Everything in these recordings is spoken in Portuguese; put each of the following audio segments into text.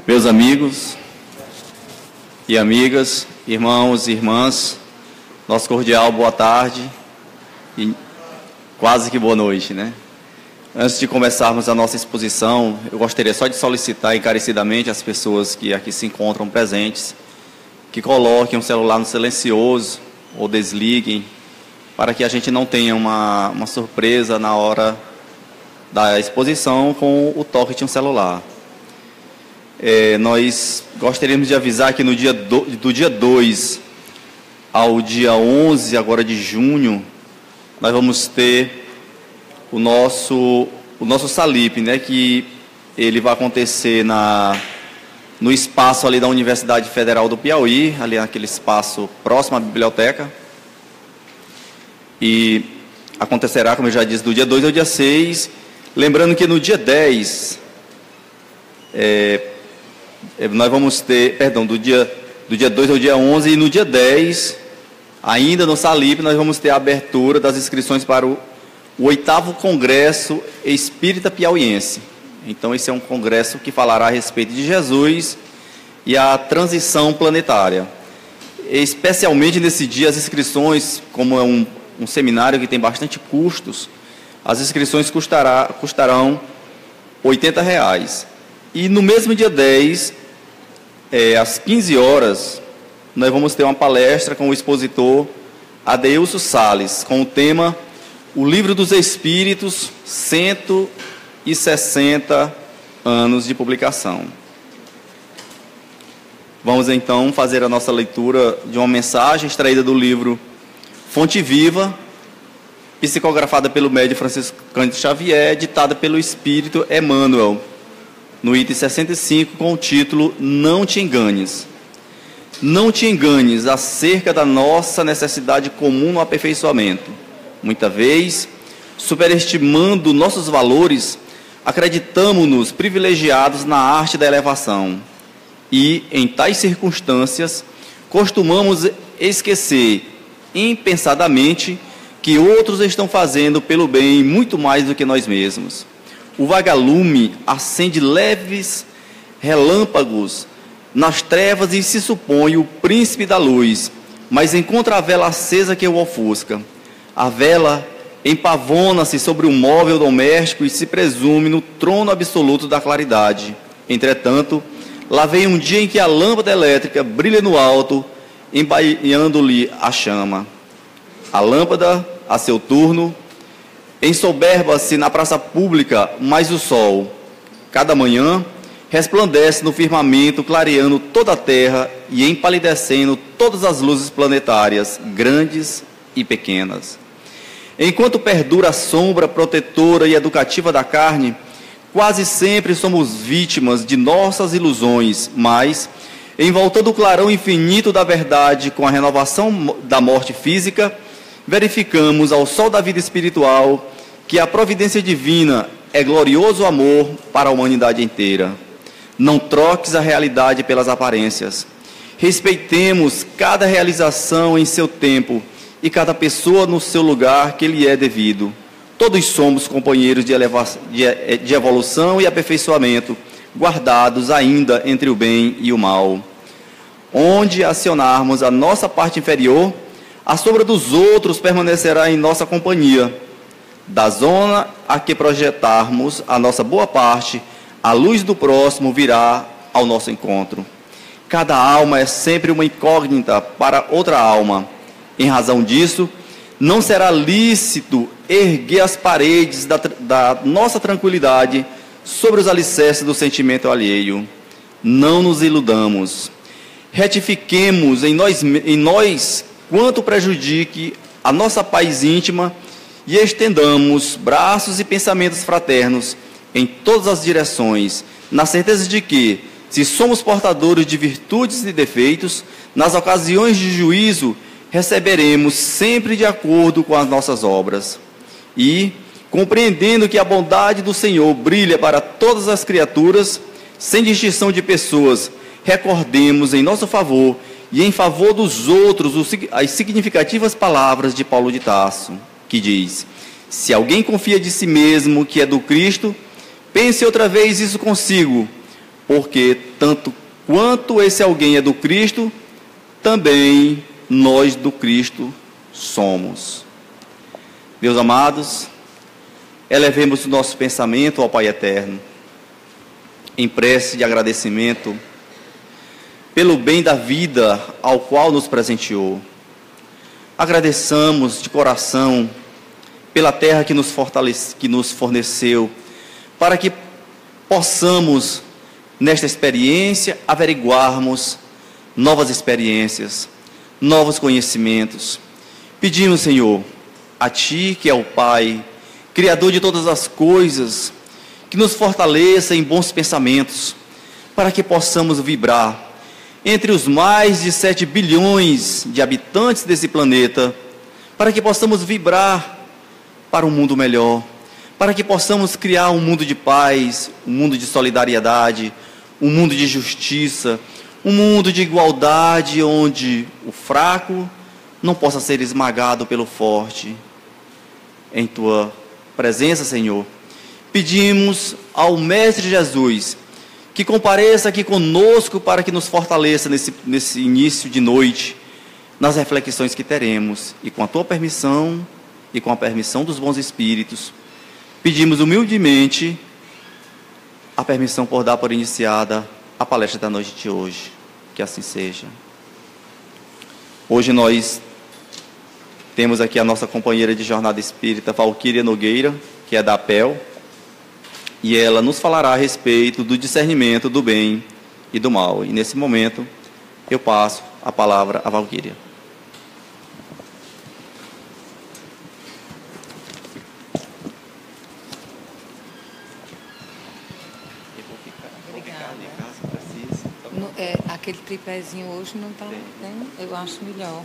Meus amigos e amigas, irmãos e irmãs, nosso cordial boa tarde e quase que boa noite, né? Antes de começarmos a nossa exposição, eu gostaria só de solicitar encarecidamente às pessoas que aqui se encontram presentes que coloquem o celular no silencioso ou desliguem, para que a gente não tenha uma surpresa na hora da exposição com o toque de um celular. Nós gostaríamos de avisar que no do dia 2 ao dia 11 agora de junho, nós vamos ter o nosso Salip, né, que ele vai acontecer no espaço ali da Universidade Federal do Piauí, ali naquele espaço próximo à biblioteca. E acontecerá, como eu já disse, do dia 2 ao dia 6. Lembrando que no dia 10, nós vamos ter, do dia 2 ao dia 11, e no dia 10, ainda no Salip, nós vamos ter a abertura das inscrições para o 8º Congresso Espírita Piauiense. Então, esse é um congresso que falará a respeito de Jesus e a transição planetária. Especialmente nesse dia, as inscrições, como é um seminário que tem bastante custos, as inscrições custarão R$80. E no mesmo dia 10, às 15 horas, nós vamos ter uma palestra com o expositor Adeilson Salles, com o tema O Livro dos Espíritos, 160 anos de publicação. Vamos então fazer a nossa leitura de uma mensagem extraída do livro Fonte Viva, psicografada pelo médium Francisco Cândido Xavier, ditada pelo Espírito Emmanuel, no item 65, com o título Não te enganes. Não te enganes acerca da nossa necessidade comum no aperfeiçoamento. Muita vez, superestimando nossos valores, acreditamo-nos privilegiados na arte da elevação. E, em tais circunstâncias, costumamos esquecer impensadamente que outros estão fazendo pelo bem muito mais do que nós mesmos. O vagalume acende leves relâmpagos nas trevas e se supõe o príncipe da luz, mas encontra a vela acesa que o ofusca. A vela empavona-se sobre o móvel doméstico e se presume no trono absoluto da claridade. Entretanto, lá vem um dia em que a lâmpada elétrica brilha no alto, embaiando-lhe a chama. A lâmpada, a seu turno, ensoberba-se na praça pública, mas o sol, cada manhã, resplandece no firmamento, clareando toda a terra e empalidecendo todas as luzes planetárias, grandes e pequenas. Enquanto perdura a sombra protetora e educativa da carne, quase sempre somos vítimas de nossas ilusões, mas, envoltando o clarão infinito da verdade com a renovação da morte física, verificamos ao sol da vida espiritual que a providência divina é glorioso amor para a humanidade inteira. Não troques a realidade pelas aparências. Respeitemos cada realização em seu tempo e cada pessoa no seu lugar que lhe é devido. Todos somos companheiros de evolução e aperfeiçoamento, guardados ainda entre o bem e o mal. Onde acionarmos a nossa parte inferior, a sombra dos outros permanecerá em nossa companhia. Da zona a que projetarmos a nossa boa parte, a luz do próximo virá ao nosso encontro. Cada alma é sempre uma incógnita para outra alma. Em razão disso, não será lícito erguer as paredes da nossa tranquilidade sobre os alicerces do sentimento alheio. Não nos iludamos. Retifiquemos em nós quanto prejudique a nossa paz íntima e estendamos braços e pensamentos fraternos em todas as direções, na certeza de que, se somos portadores de virtudes e defeitos, nas ocasiões de juízo, receberemos sempre de acordo com as nossas obras. E, compreendendo que a bondade do Senhor brilha para todas as criaturas, sem distinção de pessoas, recordemos em nosso favor e em favor dos outros as significativas palavras de Paulo de Tarso, que diz: se alguém confia de si mesmo que é do Cristo, pense outra vez isso consigo, porque tanto quanto esse alguém é do Cristo, também nós do Cristo somos. Meus amados, elevemos o nosso pensamento ao Pai Eterno, em prece de agradecimento pelo bem da vida ao qual nos presenteou. Agradeçamos de coração pela terra que nos fortalece, que nos forneceu, para que possamos, nesta experiência, averiguarmos novas experiências, novos conhecimentos. Pedimos, Senhor, a Ti, que é o Pai, Criador de todas as coisas, que nos fortaleça em bons pensamentos, para que possamos vibrar entre os mais de 7 bilhões de habitantes desse planeta, para que possamos vibrar para um mundo melhor, para que possamos criar um mundo de paz, um mundo de solidariedade, um mundo de justiça, um mundo de igualdade, onde o fraco não possa ser esmagado pelo forte. Em Tua presença, Senhor, pedimos ao Mestre Jesus que compareça aqui conosco para que nos fortaleça nesse início de noite, nas reflexões que teremos, e com a Tua permissão e com a permissão dos bons espíritos, pedimos humildemente a permissão por dar por iniciada a palestra da noite de hoje. Que assim seja. Hoje nós temos aqui a nossa companheira de jornada espírita, Valquíria Nogueira, que é da APEL, e ela nos falará a respeito do discernimento do bem e do mal. E nesse momento eu passo a palavra a Valquíria. Aquele tripézinho hoje não está, né? Eu acho melhor.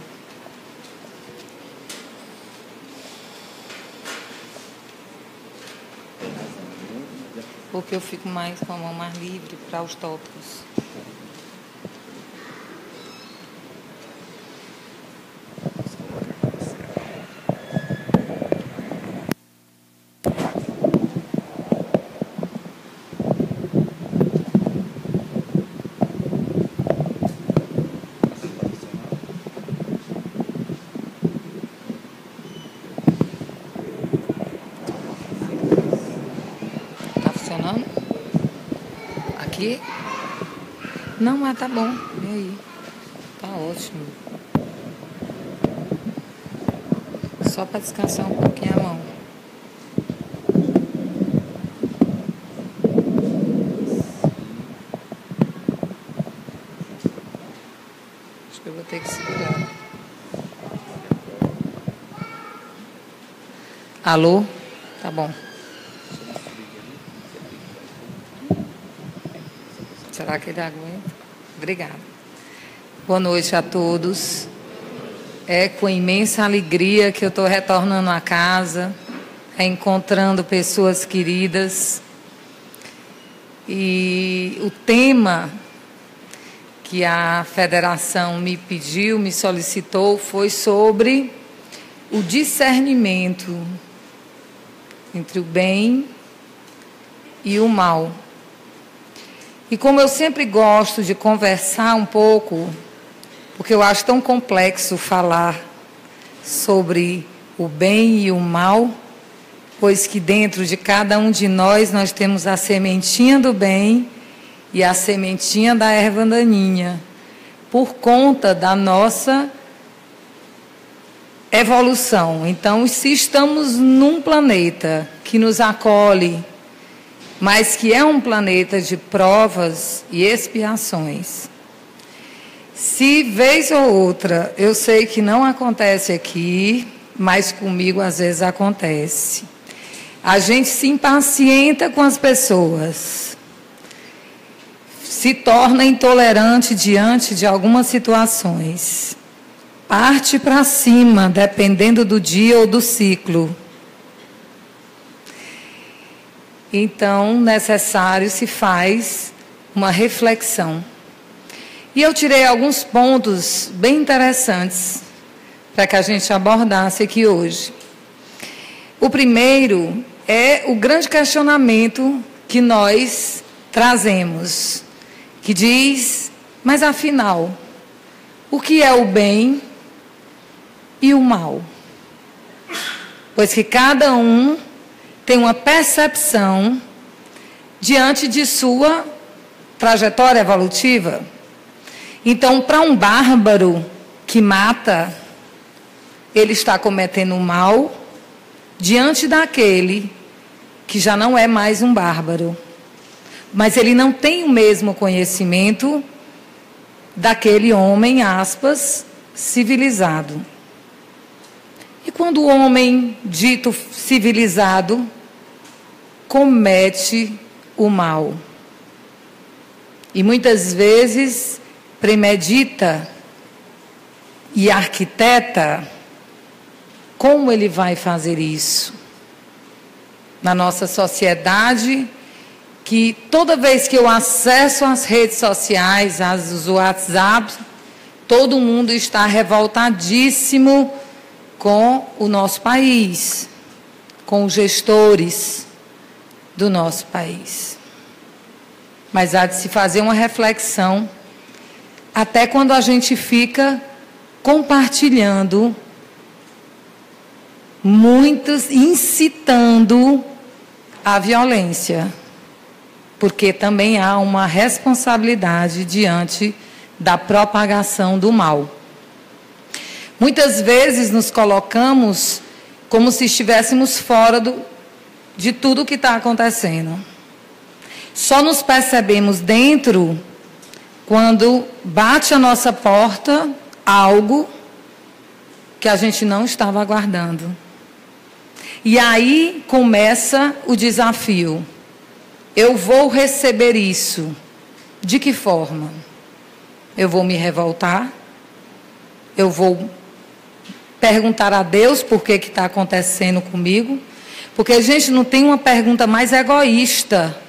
Porque eu fico mais com a mão mais livre para os tópicos. Aqui? Não, mas tá bom. E aí? Tá ótimo. Só para descansar um pouquinho a mão. Acho que eu vou ter que segurar. Alô? Tá bom. Será que ele aguenta? Obrigada. Boa noite a todos. É com imensa alegria que eu estou retornando à casa, encontrando pessoas queridas. E o tema que a federação me pediu, me solicitou, foi sobre o discernimento entre o bem e o mal. E como eu sempre gosto de conversar um pouco, porque eu acho tão complexo falar sobre o bem e o mal, pois que dentro de cada um de nós temos a sementinha do bem e a sementinha da erva daninha, por conta da nossa evolução. Então, se estamos num planeta que nos acolhe, mas que é um planeta de provas e expiações. Se vez ou outra, eu sei que não acontece aqui, mas comigo às vezes acontece. A gente se impacienta com as pessoas, se torna intolerante diante de algumas situações, parte para cima, dependendo do dia ou do ciclo. Então, necessário se faz uma reflexão. E eu tirei alguns pontos bem interessantes para que a gente abordasse aqui hoje. O primeiro é o grande questionamento que nós trazemos. que diz: mas afinal, o que é o bem e o mal? Pois que cada um tem uma percepção diante de sua trajetória evolutiva. Então, para um bárbaro que mata, ele está cometendo um mal diante daquele que já não é mais um bárbaro. Mas ele não tem o mesmo conhecimento daquele homem, aspas, civilizado. E quando o homem dito civilizado comete o mal, e muitas vezes premedita e arquiteta como ele vai fazer isso. Na nossa sociedade, que toda vez que eu acesso às redes sociais, às WhatsApp, todo mundo está revoltadíssimo com o nosso país, com os gestores do nosso país. Mas há de se fazer uma reflexão, até quando a gente fica compartilhando, muitos incitando a violência, porque também há uma responsabilidade diante da propagação do mal. Muitas vezes nos colocamos como se estivéssemos fora de tudo o que está acontecendo. Só nos percebemos dentro quando bate a nossa porta algo que a gente não estava aguardando. E aí começa o desafio. Eu vou receber isso. De que forma? Eu vou me revoltar? Eu vou perguntar a Deus por que está acontecendo comigo? Porque a gente não tem uma pergunta mais egoísta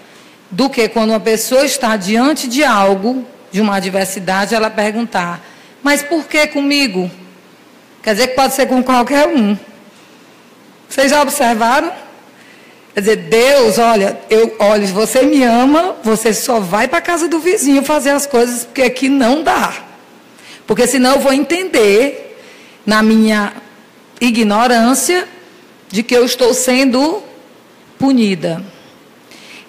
do que quando uma pessoa está diante de algo, de uma adversidade, ela perguntar: mas por que comigo? Quer dizer que pode ser com qualquer um. Vocês já observaram? Quer dizer, Deus, olha, você me ama, você só vai para a casa do vizinho fazer as coisas, porque aqui não dá. Porque senão eu vou entender, na minha ignorância, de que eu estou sendo punida.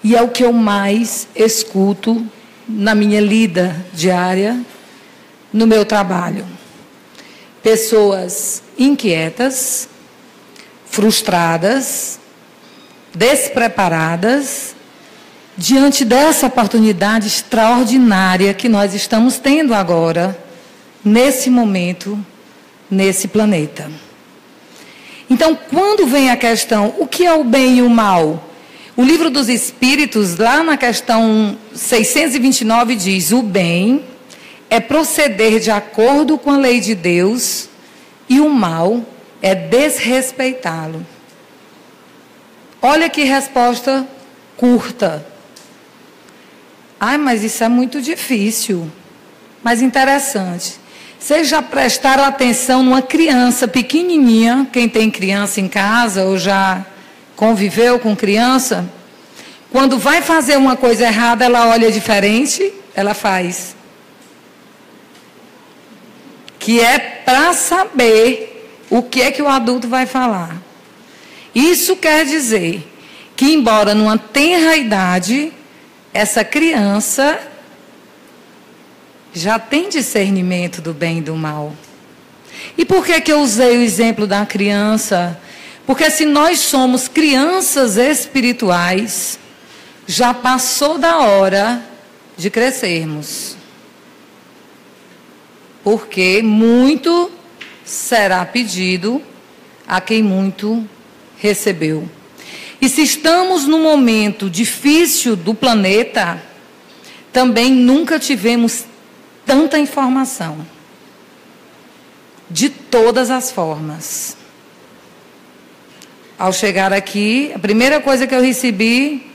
E é o que eu mais escuto na minha lida diária, no meu trabalho. Pessoas inquietas, frustradas, despreparadas, diante dessa oportunidade extraordinária que nós estamos tendo agora, nesse momento, nesse planeta. Então, quando vem a questão, o que é o bem e o mal? O Livro dos Espíritos, lá na questão 629, diz: o bem é proceder de acordo com a lei de Deus e o mal é desrespeitá-lo. Olha que resposta curta. Ai, mas isso é muito difícil. Mas interessante. Vocês já prestaram atenção numa criança pequenininha, quem tem criança em casa ou já conviveu com criança? Quando vai fazer uma coisa errada, ela olha diferente, ela faz. Que é para saber o que é que o adulto vai falar. Isso quer dizer que, embora numa tenra idade, essa criança já tem discernimento do bem e do mal. E por que eu usei o exemplo da criança? Porque se nós somos crianças espirituais, já passou da hora de crescermos. Porque muito será pedido a quem muito recebeu. E se estamos num momento difícil do planeta, também nunca tivemos tanta informação. De todas as formas. Ao chegar aqui, a primeira coisa que eu recebi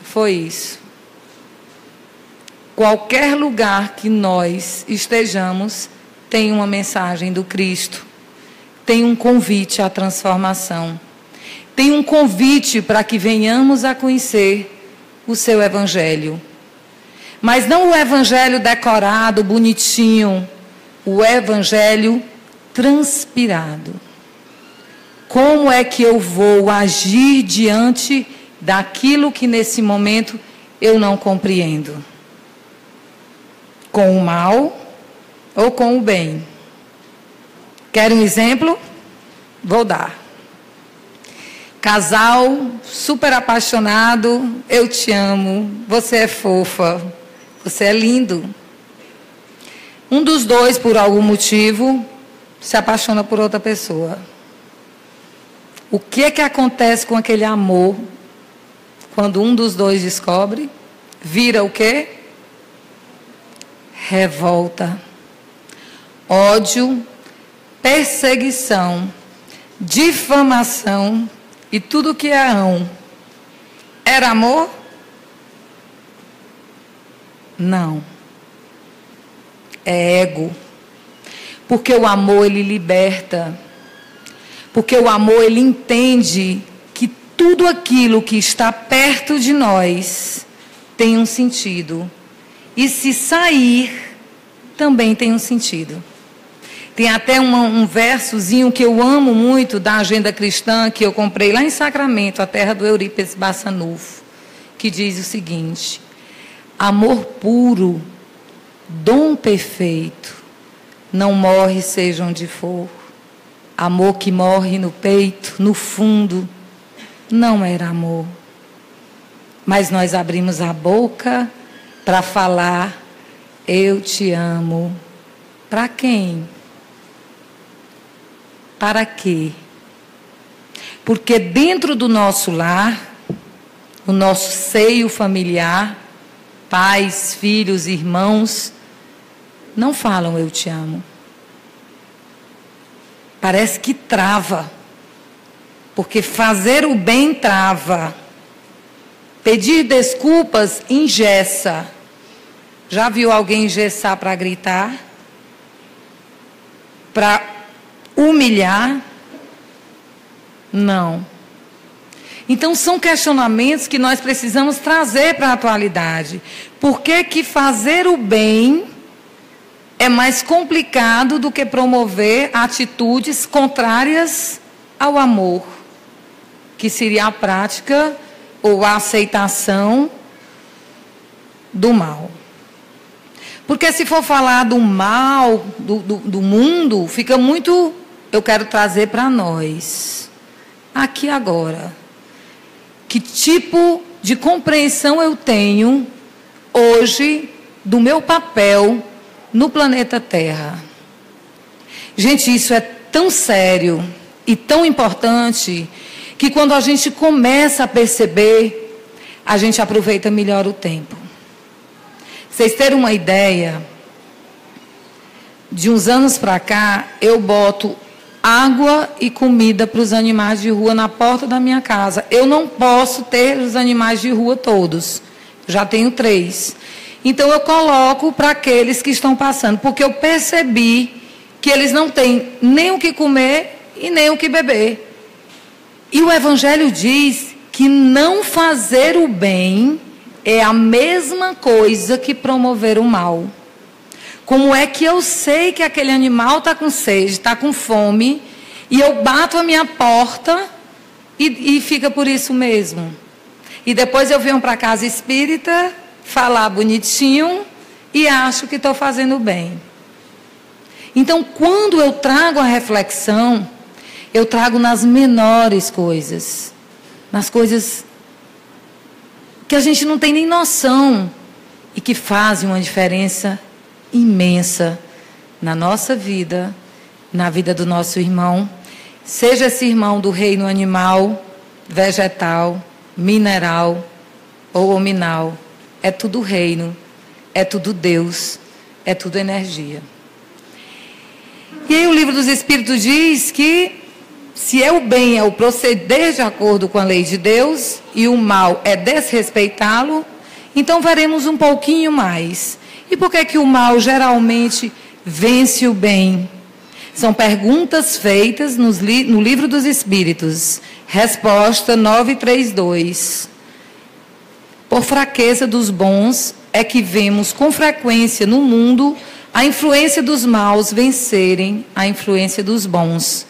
foi isso. Qualquer lugar que nós estejamos, tem uma mensagem do Cristo. Tem um convite à transformação. Tem um convite para que venhamos a conhecer o seu Evangelho. Mas não o evangelho decorado, bonitinho, o evangelho transpirado. Como é que eu vou agir diante daquilo que nesse momento eu não compreendo? Com o mal ou com o bem? Quer um exemplo? Vou dar. Casal super apaixonado, eu te amo, você é fofa, você é lindo. Um dos dois, por algum motivo, se apaixona por outra pessoa. O que é que acontece com aquele amor quando um dos dois descobre? Vira o quê? Revolta, ódio, perseguição, difamação e tudo que é ão. Era amor? Não. É ego. Porque o amor, ele liberta. Porque o amor, ele entende que tudo aquilo que está perto de nós tem um sentido. E se sair, também tem um sentido. Tem até um versozinho que eu amo muito da Agenda Cristã, que eu comprei lá em Sacramento, a terra do Eurípides Bassanufo, que diz o seguinte: amor puro, dom perfeito, não morre seja onde for. Amor que morre no peito, no fundo, não era amor. Mas nós abrimos a boca para falar, eu te amo. Para quem? Para quê? Porque dentro do nosso lar, o nosso seio familiar, pais, filhos, irmãos, não falam eu te amo. Parece que trava. Porque fazer o bem trava. Pedir desculpas engessa. Já viu alguém engessar para gritar? Para humilhar? Não. Então são questionamentos que nós precisamos trazer para a atualidade. Por que que fazer o bem é mais complicado do que promover atitudes contrárias ao amor, que seria a prática ou a aceitação do mal? Porque se for falar do mal, do mundo, fica muito... Eu quero trazer para nós, aqui agora. Que tipo de compreensão eu tenho hoje do meu papel no planeta Terra? Gente, isso é tão sério e tão importante que quando a gente começa a perceber, a gente aproveita melhor o tempo. Vocês terem uma ideia, de uns anos para cá, eu boto água e comida para os animais de rua na porta da minha casa. Eu não posso ter os animais de rua todos, já tenho 3. Então eu coloco para aqueles que estão passando, porque eu percebi que eles não têm nem o que comer e nem o que beber. E o Evangelho diz que não fazer o bem é a mesma coisa que promover o mal. Como é que eu sei que aquele animal está com sede, está com fome, e eu bato a minha porta e fica por isso mesmo? E depois eu venho para a casa espírita falar bonitinho e acho que estou fazendo bem. Então, quando eu trago a reflexão, eu trago nas menores coisas, nas coisas que a gente não tem nem noção e que fazem uma diferença imensa na nossa vida, na vida do nosso irmão, seja esse irmão do reino animal, vegetal, mineral ou hominal. É tudo reino, é tudo Deus, é tudo energia. E aí o Livro dos Espíritos diz que se é o bem é o proceder de acordo com a lei de Deus e o mal é desrespeitá-lo, então veremos um pouquinho mais. E por que que o mal geralmente vence o bem? São perguntas feitas no Livro dos Espíritos. Resposta 932. Por fraqueza dos bons é que vemos com frequência no mundo a influência dos maus vencerem a influência dos bons.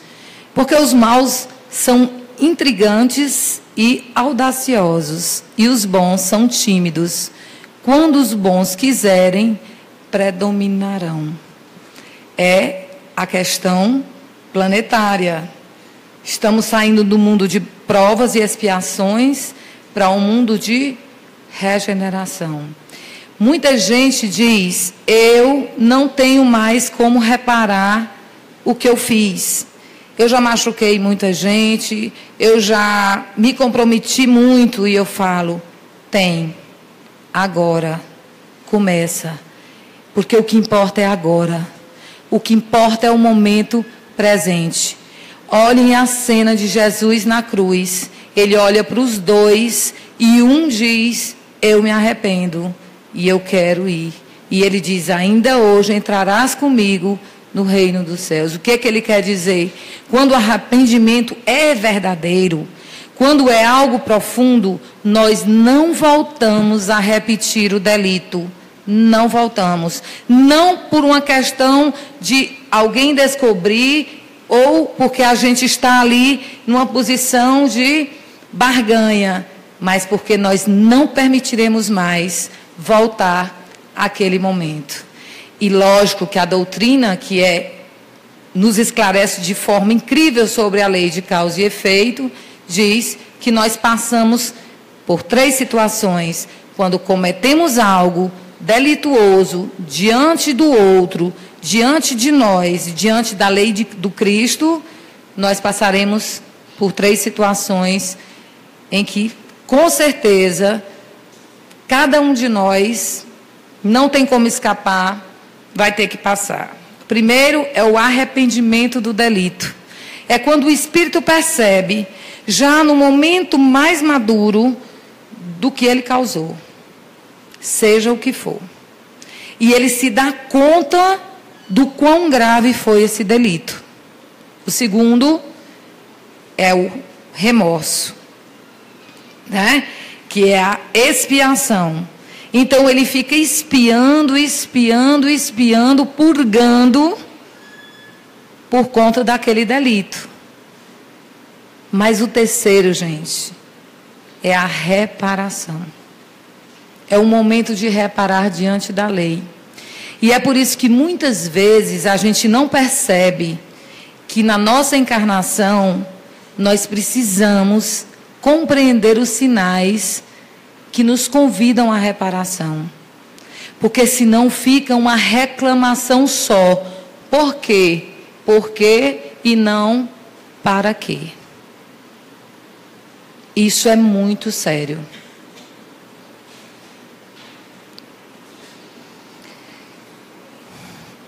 Porque os maus são intrigantes e audaciosos, e os bons são tímidos. Quando os bons quiserem, predominarão. É a questão planetária. Estamos saindo do mundo de provas e expiações para um mundo de regeneração. Muita gente diz: eu não tenho mais como reparar o que eu fiz. Eu já machuquei muita gente, eu já me comprometi muito. E eu falo: tem, agora, começa. Porque o que importa é agora. O que importa é o momento presente. Olhem a cena de Jesus na cruz. Ele olha para os dois e um diz: eu me arrependo e eu quero ir. E ele diz: ainda hoje entrarás comigo no reino dos céus. O que que ele quer dizer? Quando o arrependimento é verdadeiro, quando é algo profundo, nós não voltamos a repetir o delito. Não voltamos. Não por uma questão de alguém descobrir ou porque a gente está ali numa posição de barganha, mas porque nós não permitiremos mais voltar àquele momento. E lógico que a doutrina nos esclarece de forma incrível sobre a lei de causa e efeito, diz que nós passamos por 3 situações: quando cometemos algo delituoso diante do outro, diante de nós, diante da lei do Cristo, nós passaremos por 3 situações em que, com certeza, cada um de nós não tem como escapar, vai ter que passar. Primeiro é o arrependimento do delito. É quando o espírito percebe, já no momento mais maduro, do que ele causou, seja o que for. E ele se dá conta do quão grave foi esse delito. O segundo é o remorso, né? Que é a expiação. Então ele fica espiando, purgando por conta daquele delito. Mas o terceiro, gente, é a reparação. É o momento de reparar diante da lei. E é por isso que muitas vezes a gente não percebe que na nossa encarnação nós precisamos compreender os sinais que nos convidam à reparação. Porque senão fica uma reclamação só. Por quê? Por quê e não para quê? Isso é muito sério.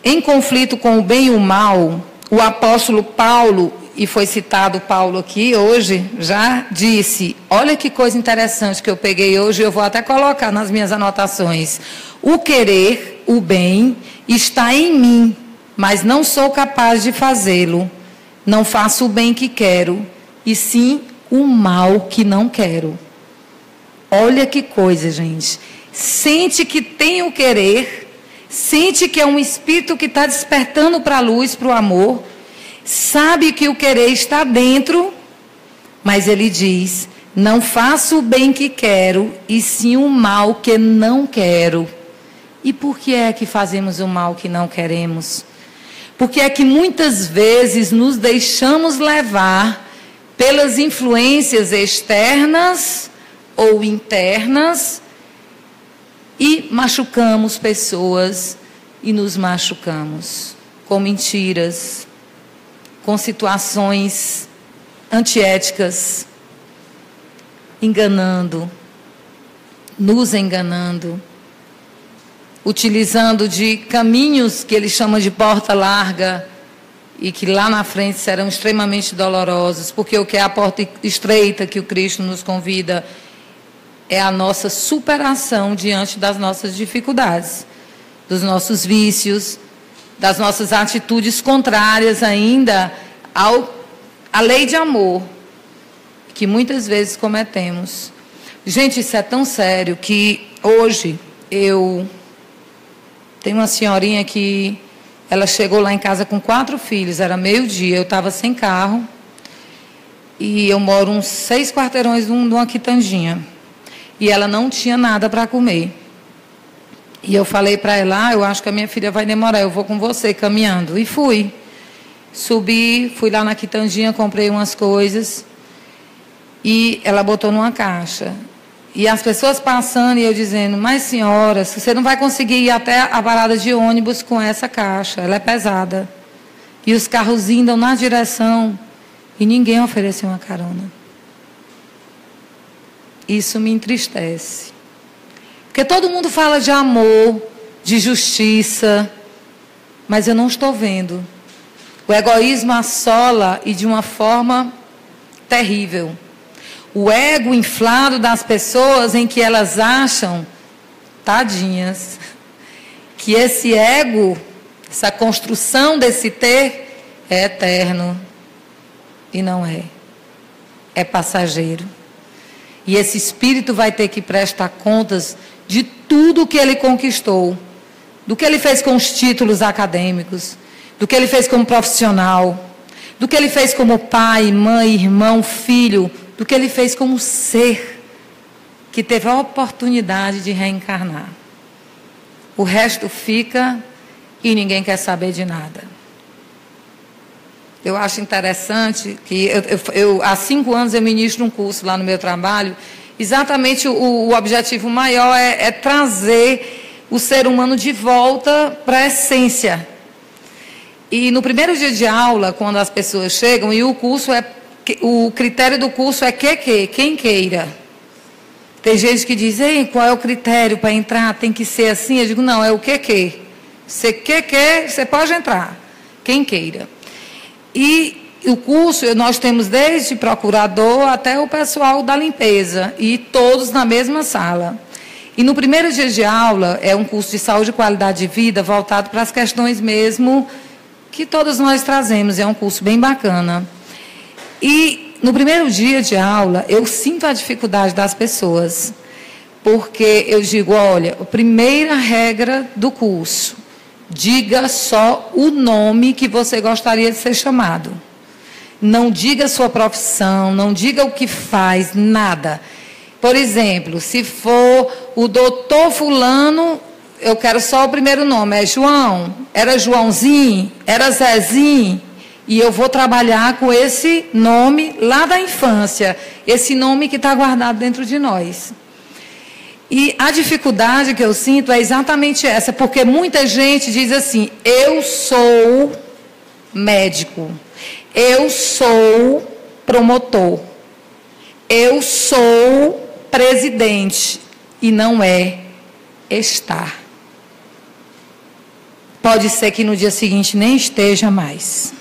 Em conflito com o bem e o mal, o apóstolo Paulo, e foi citado Paulo aqui hoje, já disse, olha que coisa interessante que eu peguei hoje, eu vou até colocar nas minhas anotações. O querer, o bem, está em mim, mas não sou capaz de fazê-lo. Não faço o bem que quero, e sim o mal que não quero. Olha que coisa, gente. Sente que tem o querer, sente que é um espírito que está despertando para a luz, para o amor, sabe que o querer está dentro, mas ele diz, não faço o bem que quero, e sim o mal que não quero. E por que é que fazemos o mal que não queremos? Porque é que muitas vezes nos deixamos levar pelas influências externas ou internas e machucamos pessoas e nos machucamos com mentiras, com situações antiéticas, enganando, nos enganando, utilizando de caminhos que ele chama de porta larga e que lá na frente serão extremamente dolorosos, porque o que é a porta estreita que o Cristo nos convida é a nossa superação diante das nossas dificuldades, dos vícios, das nossas atitudes contrárias ainda à lei de amor, que muitas vezes cometemos. Gente, isso é tão sério que hoje eu tenho uma senhorinha que ela chegou lá em casa com 4 filhos, era meio-dia, eu estava sem carro e eu moro uns 6 quarteirões de uma quitandinha e ela não tinha nada para comer. E eu falei para ela, eu acho que a minha filha vai demorar, eu vou com você caminhando. E fui. Subi, fui lá na quitandinha, comprei umas coisas e ela botou numa caixa. E as pessoas passando e eu dizendo, mas senhora, você não vai conseguir ir até a parada de ônibus com essa caixa, ela é pesada. E os carros indo na direção e ninguém ofereceu uma carona. Isso me entristece. Porque todo mundo fala de amor, de justiça, mas eu não estou vendo. O egoísmo assola e de uma forma terrível. O ego inflado das pessoas em que elas acham, tadinhas, que esse ego, essa construção desse ter é eterno. E não é. É passageiro. E esse espírito vai ter que prestar contas de tudo que ele conquistou, do que ele fez com os títulos acadêmicos, do que ele fez como profissional, do que ele fez como pai, mãe, irmão, filho, do que ele fez como ser que teve a oportunidade de reencarnar. O resto fica e ninguém quer saber de nada. Eu acho interessante que há 5 anos eu ministro um curso lá no meu trabalho. Exatamente o objetivo maior é trazer o ser humano de volta para a essência. E no primeiro dia de aula, quando as pessoas chegam, e o critério do curso é quem queira. Tem gente que diz, ei, qual é o critério para entrar? Tem que ser assim? Eu digo, não, é o que. Você quer, você pode entrar. Quem queira. E o curso, nós temos desde procurador até o pessoal da limpeza, e todos na mesma sala. E no primeiro dia de aula, é um curso de saúde e qualidade de vida, voltado para as questões mesmo que todos nós trazemos, é um curso bem bacana. E no primeiro dia de aula, eu sinto a dificuldade das pessoas, porque eu digo, olha, a primeira regra do curso, diga só o nome que você gostaria de ser chamado. Não diga a sua profissão, não diga o que faz, nada. Por exemplo, se for o doutor fulano, eu quero só o primeiro nome, é João, era Joãozinho, era Zezinho, e eu vou trabalhar com esse nome lá da infância, esse nome que está guardado dentro de nós. E a dificuldade que eu sinto é exatamente essa, porque muita gente diz assim, eu sou médico, eu sou promotor, eu sou presidente, e não é estar. Pode ser que no dia seguinte nem esteja mais.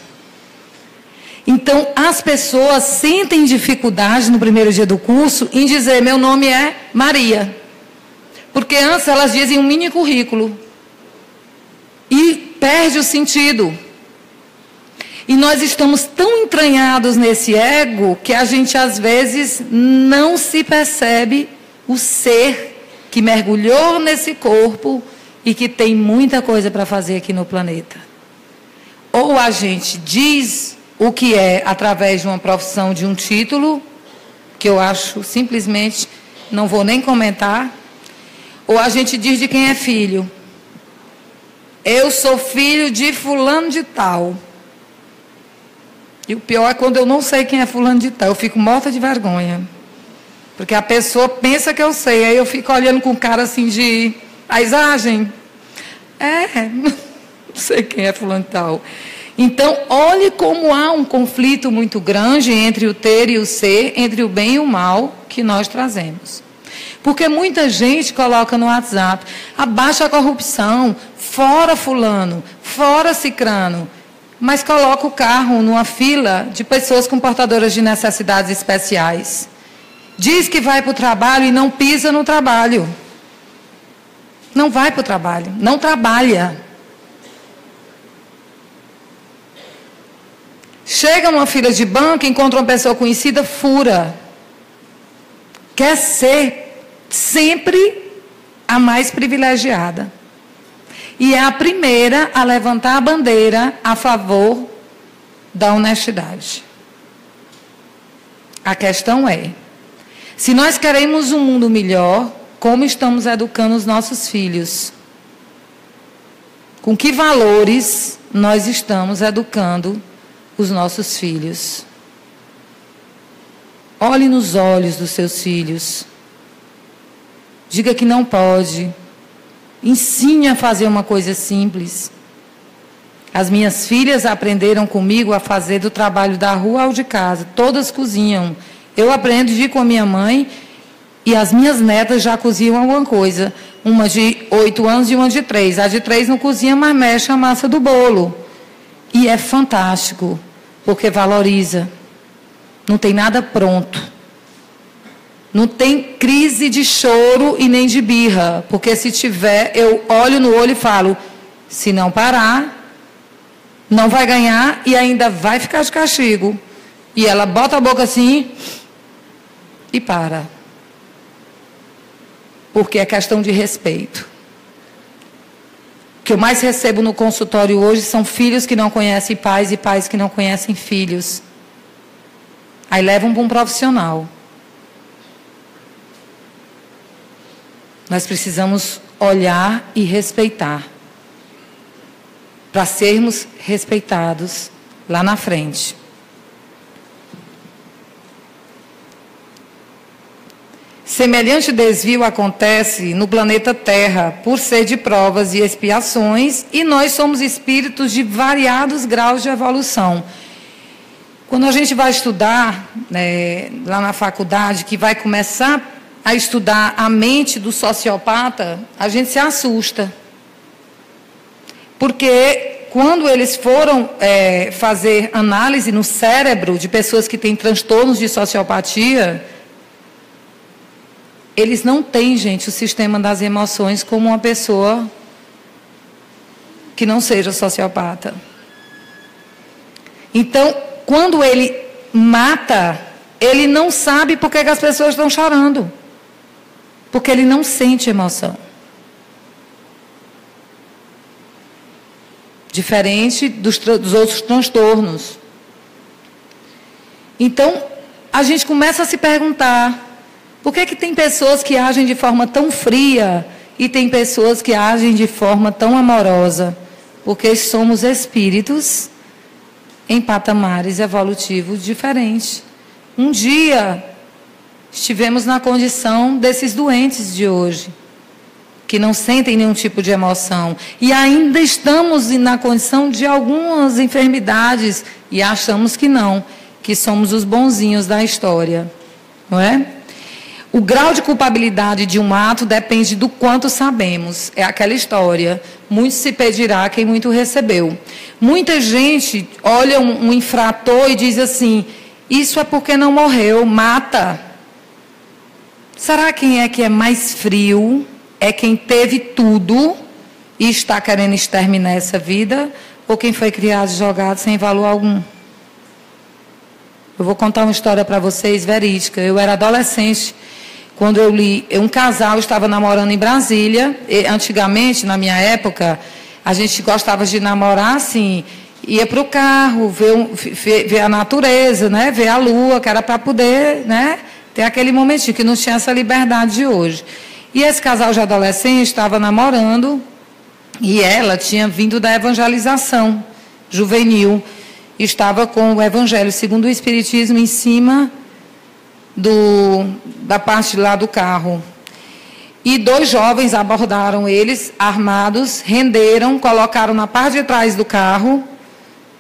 Então, as pessoas sentem dificuldade no primeiro dia do curso em dizer, meu nome é Maria. Porque antes elas dizem um mini currículo. E perde o sentido. E nós estamos tão entranhados nesse ego que a gente às vezes não se percebe o ser que mergulhou nesse corpo e que tem muita coisa para fazer aqui no planeta. Ou a gente diz o que é através de uma profissão, de um título, que eu acho simplesmente, não vou nem comentar, ou a gente diz de quem é filho. Eu sou filho de fulano de tal. E o pior é quando eu não sei quem é fulano de tal, eu fico morta de vergonha. Porque a pessoa pensa que eu sei, aí eu fico olhando com cara assim de paisagem. Não sei quem é fulano de tal. Então, olhe como há um conflito muito grande entre o ter e o ser, entre o bem e o mal que nós trazemos. Porque muita gente coloca no WhatsApp, abaixa a corrupção, fora fulano, fora cicrano, mas coloca o carro numa fila de pessoas com portadoras de necessidades especiais. Diz que vai para o trabalho e não pisa no trabalho. Não vai para o trabalho, não trabalha. Chega numa fila de banco, encontra uma pessoa conhecida, fura. quer ser sempre a mais privilegiada. E é a primeira a levantar a bandeira a favor da honestidade. A questão é, se nós queremos um mundo melhor, como estamos educando os nossos filhos? Com que valores nós estamos educando os nossos filhos? Olhe nos olhos dos seus filhos. Diga que não pode. Ensine a fazer uma coisa simples. As minhas filhas aprenderam comigo a fazer do trabalho da rua ao de casa. Todas cozinham. Eu aprendi com a minha mãe e as minhas netas já cozinham alguma coisa. Uma de 8 anos e uma de 3. A de 3 não cozinha, mas mexe a massa do bolo. E é fantástico, porque valoriza. Não tem nada pronto. Não tem crise de choro e nem de birra. Porque se tiver, eu olho no olho e falo, se não parar, não vai ganhar e ainda vai ficar de castigo. E ela bota a boca assim e para. Porque é questão de respeito. O que eu mais recebo no consultório hoje são filhos que não conhecem pais e pais que não conhecem filhos. Aí levam para um profissional. Nós precisamos olhar e respeitar, para sermos respeitados lá na frente. Semelhante desvio acontece no planeta Terra, por ser de provas e expiações, e nós somos espíritos de variados graus de evolução. Quando a gente vai estudar, lá na faculdade, que vai começar a estudar a mente do sociopata, a gente se assusta. Porque quando eles foram fazer análise no cérebro de pessoas que têm transtornos de sociopatia, eles não têm, gente, o sistema das emoções como uma pessoa que não seja sociopata. Então, quando ele mata, ele não sabe por que as pessoas estão chorando. Porque ele não sente emoção. Diferente dos outros transtornos. Então, a gente começa a se perguntar, por que tem pessoas que agem de forma tão fria e tem pessoas que agem de forma tão amorosa? Porque somos espíritos em patamares evolutivos diferentes. Um dia estivemos na condição desses doentes de hoje, que não sentem nenhum tipo de emoção. E ainda estamos na condição de algumas enfermidades e achamos que não, que somos os bonzinhos da história. Não é? O grau de culpabilidade de um ato depende do quanto sabemos. É aquela história, muito se pedirá quem muito recebeu. Muita gente olha um infrator e diz assim, isso é porque não morreu, mata. Será quem é que é mais frio? É quem teve tudo e está querendo exterminar essa vida? Ou quem foi criado e jogado sem valor algum? Eu vou contar uma história para vocês, verídica. Eu era adolescente, quando eu li, um casal estava namorando em Brasília. E, antigamente, na minha época, a gente gostava de namorar assim, ia para o carro, ver a natureza, né? Ver a lua, que era para poder, né? Ter aquele momentinho que não tinha essa liberdade de hoje. E esse casal de adolescente estava namorando e ela tinha vindo da evangelização juvenil. Estava com o Evangelho segundo o Espiritismo em cima da parte lá do carro. E 2 jovens abordaram eles, armados, renderam, colocaram na parte de trás do carro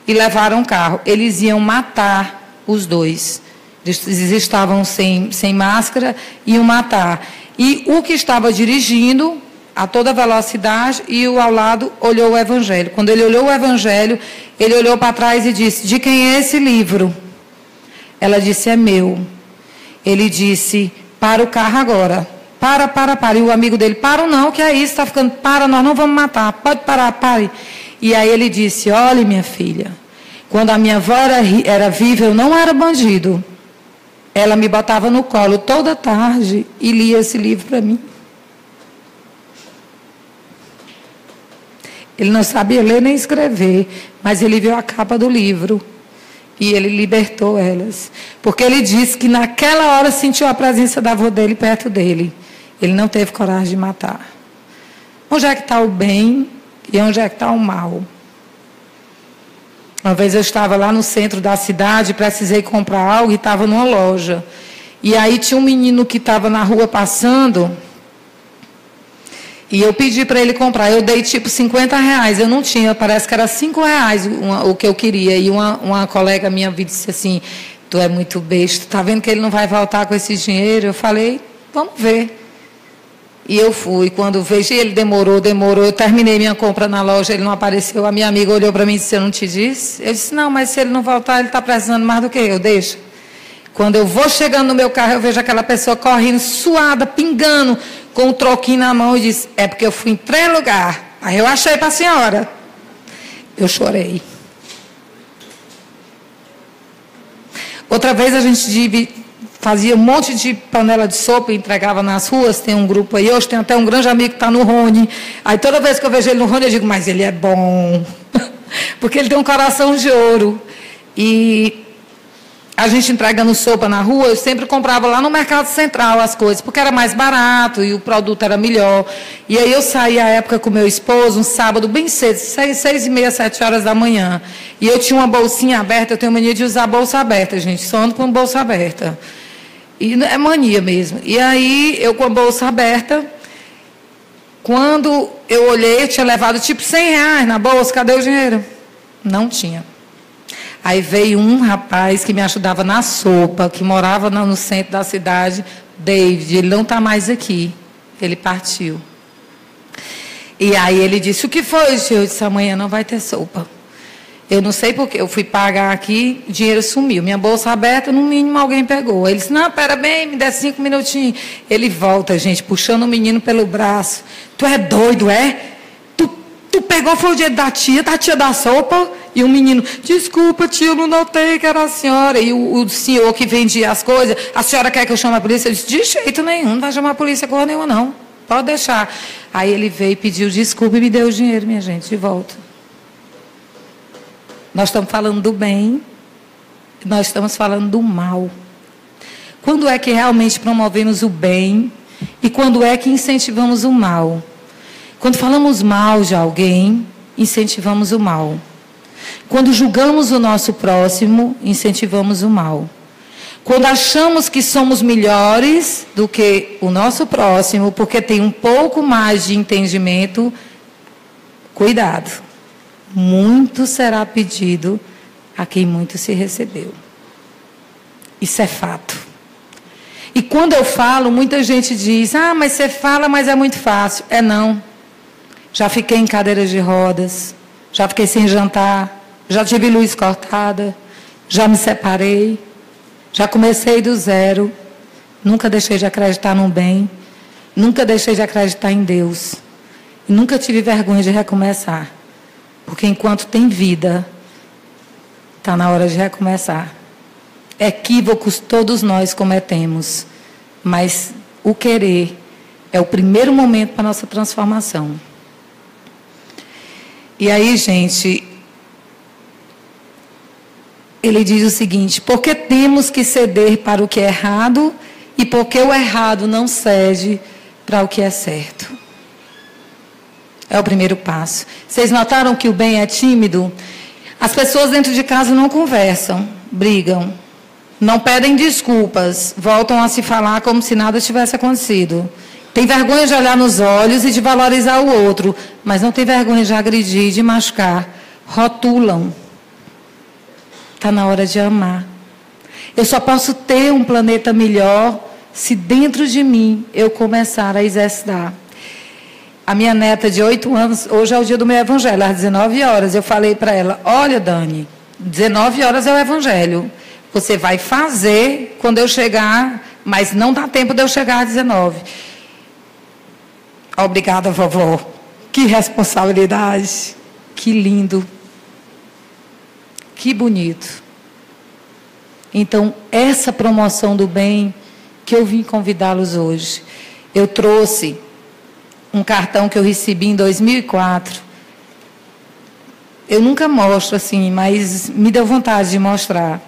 e levaram o carro. Eles iam matar os 2. Eles estavam sem máscara, iam matar. E o que estava dirigindo a toda velocidade e o ao lado olhou o Evangelho. Quando ele olhou o Evangelho, ele olhou para trás e disse, de quem é esse livro? Ela disse, é meu. Ele disse, para o carro agora. Para. E o amigo dele, para não, que é isso, está ficando, para, nós não vamos matar, pode parar, pare. E aí ele disse, olhe minha filha, quando a minha avó era viva, eu não era bandido. ela me botava no colo toda tarde e lia esse livro para mim. Ele não sabia ler nem escrever, mas ele viu a capa do livro e ele libertou elas. Porque ele disse que naquela hora sentiu a presença da avó dele perto dele. Ele não teve coragem de matar. Onde é que está o bem e onde é que está o mal? Uma vez eu estava lá no centro da cidade, precisei comprar algo e estava numa loja. E aí tinha um menino que estava na rua passando e eu pedi para ele comprar. Eu dei tipo R$50. Eu não tinha, parece que era R$5 o que eu queria. E uma colega minha disse assim, tu é muito besta, tá vendo que ele não vai voltar com esse dinheiro? Eu falei, vamos ver. E eu fui, quando vejo, ele demorou, eu terminei minha compra na loja, ele não apareceu, a minha amiga olhou para mim e disse, eu não te disse? Eu disse, não, mas se ele não voltar, ele está precisando mais do que eu, deixa. Quando eu vou chegando no meu carro, eu vejo aquela pessoa correndo, suada, pingando, com um troquinho na mão, e disse, é porque eu fui em 3 lugares, aí eu achei para a senhora. Eu chorei. Outra vez a gente fazia um monte de panela de sopa e entregava nas ruas, tem um grupo aí, hoje tem até um grande amigo que está no Rony, aí toda vez que eu vejo ele no Rony, eu digo, mas ele é bom, porque ele tem um coração de ouro, e a gente entregando sopa na rua, eu sempre comprava lá no Mercado Central as coisas, porque era mais barato e o produto era melhor, e aí eu saía à época com meu esposo, um sábado bem cedo, 6h30, 7 horas da manhã, e eu tinha uma bolsinha aberta, eu tenho mania de usar bolsa aberta, gente, só ando com bolsa aberta. E é mania mesmo. E aí, eu com a bolsa aberta, quando eu olhei, eu tinha levado tipo R$100 na bolsa, cadê o dinheiro? Não tinha. Aí veio um rapaz que me ajudava na sopa, que morava no centro da cidade, David, ele não está mais aqui, ele partiu. E aí ele disse, o que foi, tio? Eu disse, amanhã não vai ter sopa. Eu não sei porque, eu fui pagar aqui, o dinheiro sumiu. Minha bolsa aberta, no mínimo alguém pegou. Ele disse, não, pera bem, me dê 5 minutinhos. Ele volta, gente, puxando o menino pelo braço. Tu é doido, é? Tu pegou, foi o dinheiro da tia da sopa? E o menino, desculpa, tio, eu não notei que era a senhora. E o senhor que vendia as coisas, a senhora quer que eu chame a polícia? Eu disse, de jeito nenhum, não vai chamar a polícia coisa nenhuma, não. Pode deixar. Aí ele veio e pediu desculpa e me deu o dinheiro, minha gente, de volta. Nós estamos falando do bem, nós estamos falando do mal. Quando é que realmente promovemos o bem e quando é que incentivamos o mal? Quando falamos mal de alguém, incentivamos o mal. Quando julgamos o nosso próximo, incentivamos o mal. Quando achamos que somos melhores do que o nosso próximo, porque tem um pouco mais de entendimento, cuidado. Muito será pedido a quem muito se recebeu. Isso é fato. E quando eu falo, muita gente diz, mas você fala, mas é muito fácil. É não. Já fiquei em cadeiras de rodas, já fiquei sem jantar, já tive luz cortada, já me separei, já comecei do zero, nunca deixei de acreditar no bem, nunca deixei de acreditar em Deus, e nunca tive vergonha de recomeçar. Porque enquanto tem vida, está na hora de recomeçar. Equívocos todos nós cometemos, mas o querer é o primeiro momento para a nossa transformação. E aí, gente, ele diz o seguinte, porque temos que ceder para o que é errado e porque o errado não cede para o que é certo. É o primeiro passo. Vocês notaram que o bem é tímido? As pessoas dentro de casa não conversam, brigam, não pedem desculpas, voltam a se falar como se nada tivesse acontecido. Tem vergonha de olhar nos olhos e de valorizar o outro, mas não tem vergonha de agredir, de machucar. Rotulam. Está na hora de amar. Eu só posso ter um planeta melhor se dentro de mim eu começar a exercitar. A minha neta de 8 anos, hoje é o dia do meu evangelho, às 19 horas, eu falei para ela, olha, Dani, 19 horas é o evangelho. Você vai fazer quando eu chegar, mas não dá tempo de eu chegar às 19. Obrigada, vovó. Que responsabilidade. Que lindo. Que bonito. Então, essa promoção do bem que eu vim convidá-los hoje. Eu trouxe um cartão que eu recebi em 2004. Eu nunca mostro assim, mas me deu vontade de mostrar.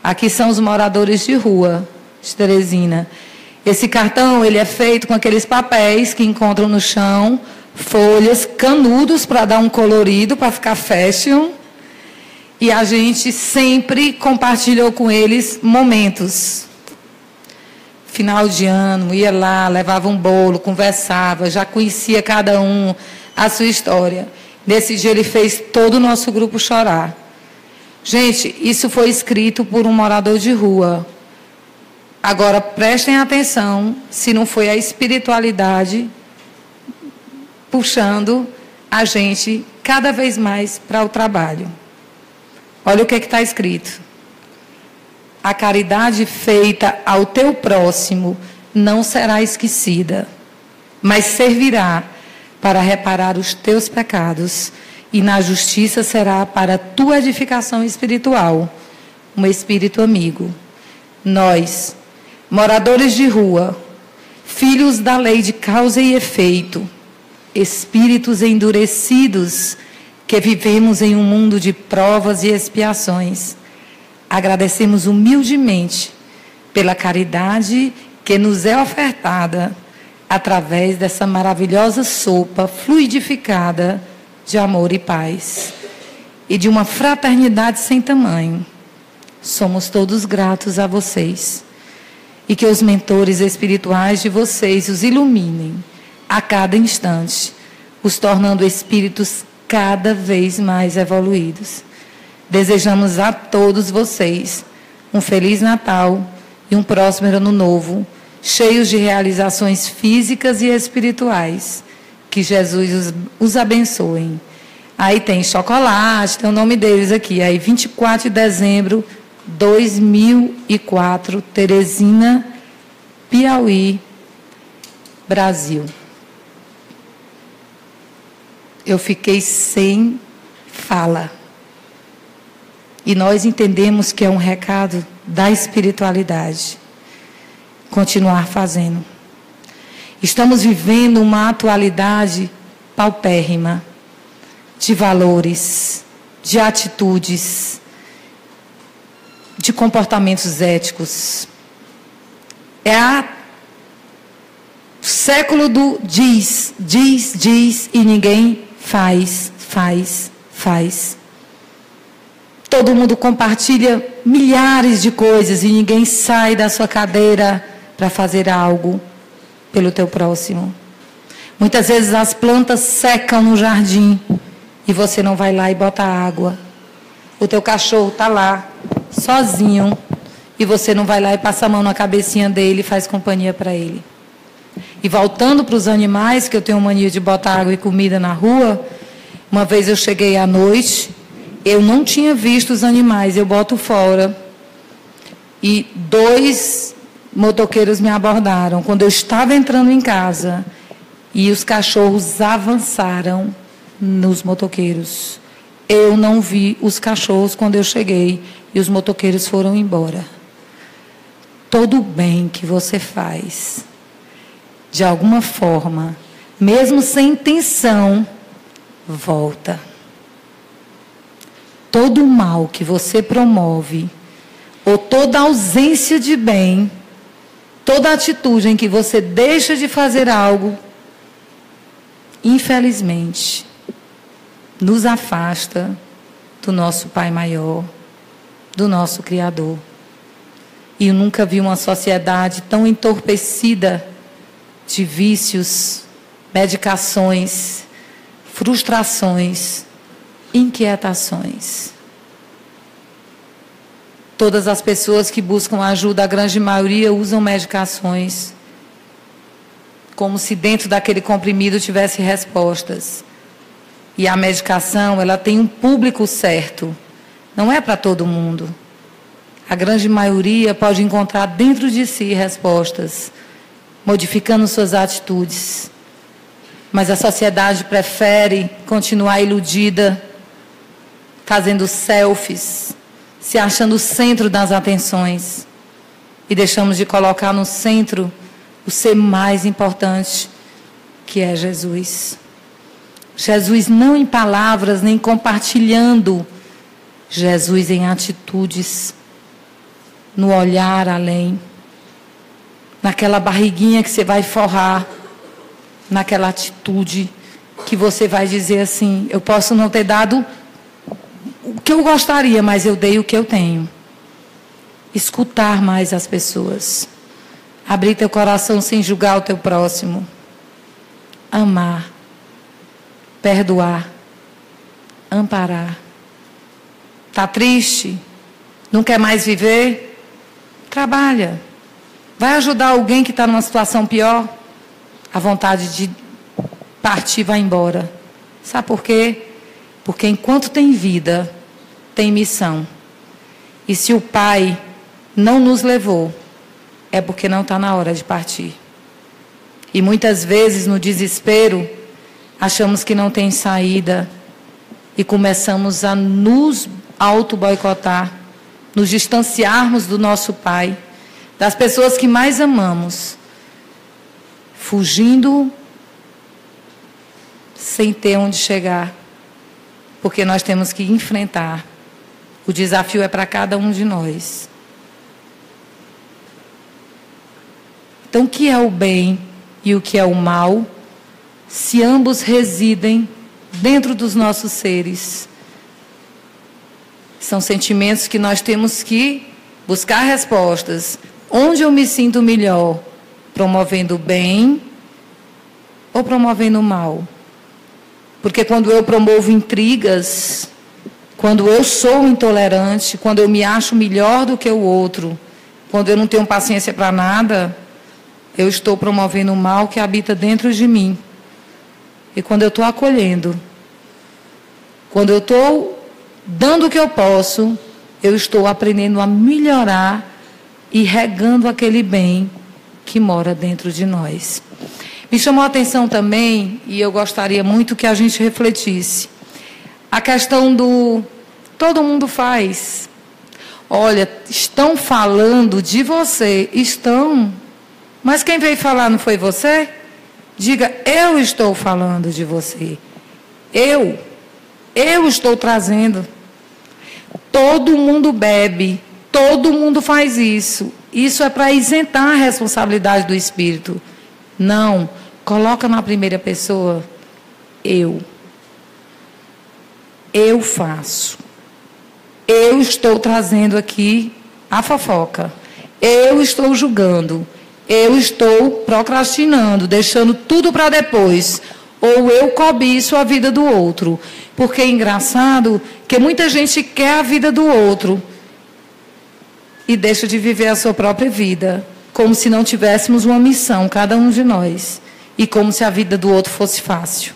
Aqui são os moradores de rua de Teresina. Esse cartão, ele é feito com aqueles papéis que encontram no chão, folhas, canudos para dar um colorido, para ficar fashion. E a gente sempre compartilhou com eles momentos. Final de ano, ia lá, levava um bolo, conversava, já conhecia cada um, a sua história. Nesse dia ele fez todo o nosso grupo chorar. Gente, isso foi escrito por um morador de rua. Agora, prestem atenção se não foi a espiritualidade puxando a gente cada vez mais para o trabalho. Olha o que está escrito. A caridade feita ao teu próximo não será esquecida, mas servirá para reparar os teus pecados, e na justiça será para a tua edificação espiritual, um espírito amigo. Nós, moradores de rua, filhos da lei de causa e efeito, espíritos endurecidos que vivemos em um mundo de provas e expiações, agradecemos humildemente pela caridade que nos é ofertada através dessa maravilhosa sopa fluidificada de amor e paz e de uma fraternidade sem tamanho. Somos todos gratos a vocês e que os mentores espirituais de vocês os iluminem a cada instante, os tornando espíritos cada vez mais evoluídos. Desejamos a todos vocês um Feliz Natal e um próspero Ano Novo, cheios de realizações físicas e espirituais. Que Jesus os abençoe. Aí tem chocolate, tem o nome deles aqui. Aí 24 de dezembro de 2004, Teresina, Piauí, Brasil. Eu fiquei sem fala. E nós entendemos que é um recado da espiritualidade. Continuar fazendo. Estamos vivendo uma atualidade paupérrima de valores, de atitudes, de comportamentos éticos. É o século do diz e ninguém faz. Todo mundo compartilha milhares de coisas e ninguém sai da sua cadeira para fazer algo pelo teu próximo. Muitas vezes as plantas secam no jardim e você não vai lá e bota água. O teu cachorro está lá, sozinho, e você não vai lá e passa a mão na cabecinha dele e faz companhia para ele. E voltando para os animais, que eu tenho mania de botar água e comida na rua, uma vez eu cheguei à noite, eu não tinha visto os animais, eu boto fora. E 2 motoqueiros me abordaram quando eu estava entrando em casa. E os cachorros avançaram nos motoqueiros. Eu não vi os cachorros quando eu cheguei e os motoqueiros foram embora. Todo o bem que você faz, de alguma forma, mesmo sem intenção, volta. Todo o mal que você promove, ou toda ausência de bem, toda atitude em que você deixa de fazer algo, infelizmente, nos afasta do nosso Pai Maior, do nosso Criador. E eu nunca vi uma sociedade tão entorpecida de vícios, medicações, frustrações, inquietações. Todas as pessoas que buscam ajuda, a grande maioria, usam medicações, como se dentro daquele comprimido tivesse respostas. E a medicação, ela tem um público certo, não é para todo mundo. A grande maioria pode encontrar dentro de si respostas, modificando suas atitudes. Mas a sociedade prefere continuar iludida, fazendo selfies, se achando o centro das atenções e deixamos de colocar no centro o ser mais importante, que é Jesus. Jesus não em palavras, nem compartilhando, Jesus em atitudes, no olhar além, naquela barriguinha que você vai forrar, naquela atitude que você vai dizer assim: eu posso não ter dado o que eu gostaria, mas eu dei o que eu tenho. Escutar mais as pessoas, abrir teu coração sem julgar o teu próximo, amar, perdoar, amparar. Está triste? Não quer mais viver? Trabalha. Vai ajudar alguém que está numa situação pior? A vontade de partir vai embora. Sabe por quê? Porque enquanto tem vida, tem missão. E se o Pai não nos levou, é porque não está na hora de partir. E muitas vezes, no desespero, achamos que não tem saída e começamos a nos auto-boicotar, nos distanciarmos do nosso Pai, das pessoas que mais amamos, fugindo sem ter onde chegar, porque nós temos que enfrentar. O desafio é para cada um de nós. Então, o que é o bem e o que é o mal, se ambos residem dentro dos nossos seres? São sentimentos que nós temos que buscar respostas. Onde eu me sinto melhor? Promovendo o bem ou promovendo o mal? Porque quando eu promovo intrigas, quando eu sou intolerante, quando eu me acho melhor do que o outro, quando eu não tenho paciência para nada, eu estou promovendo o mal que habita dentro de mim. E quando eu estou acolhendo, quando eu estou dando o que eu posso, eu estou aprendendo a melhorar e regando aquele bem que mora dentro de nós. Me chamou a atenção também, e eu gostaria muito que a gente refletisse, a questão do todo mundo faz. Olha, estão falando de você, estão, mas quem veio falar não foi você? Diga: eu estou falando de você. Eu estou trazendo. Todo mundo bebe, todo mundo faz isso. Isso é para isentar a responsabilidade do Espírito. Não, coloca na primeira pessoa: eu faço. Eu estou trazendo aqui a fofoca. Eu estou julgando. Eu estou procrastinando, deixando tudo para depois. Ou eu cobiço a vida do outro. Porque é engraçado que muita gente quer a vida do outro e deixa de viver a sua própria vida, como se não tivéssemos uma missão, cada um de nós, e como se a vida do outro fosse fácil.